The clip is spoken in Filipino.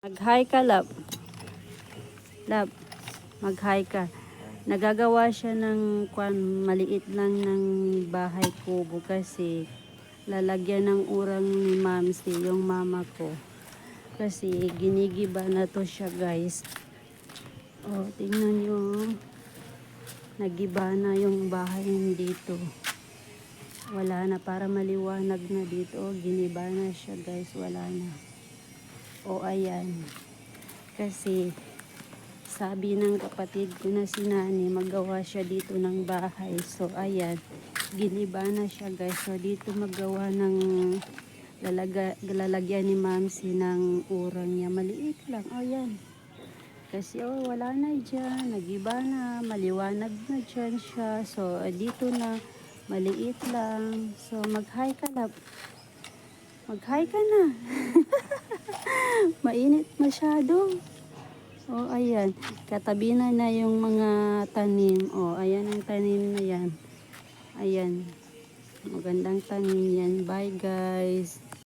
Mag-hi ka, love. Love, mag-hi ka. Nagagawa siya ng maliit lang ng bahay kubo kasi lalagyan ng urang ni Mamsi, yung mama ko. Kasi ginigiba na to siya, guys. Oh, tingnan nyo. Nagiba na yung bahay dito. Wala na, para maliwanag na dito. Oh, giniba na siya, guys. Wala na. O ayan, kasi sabi ng kapatid ko na si Nani, magawa siya dito ng bahay. So ayan, giniba na siya, guys. So dito magawa ng lalagyan ni Mamsi ng urang niya. Maliit lang, o yan. Kasi wala na dyan, nagiba na, maliwanag na dyan siya. So dito na, maliit lang. So mag-hi ka, love. Mag-hi ka na. Mainit masyado. Oh, ayan. Katabi na yung mga tanim. Oh, ayan ang tanim na yan. Ayan. Magandang tanim yan. Bye, guys.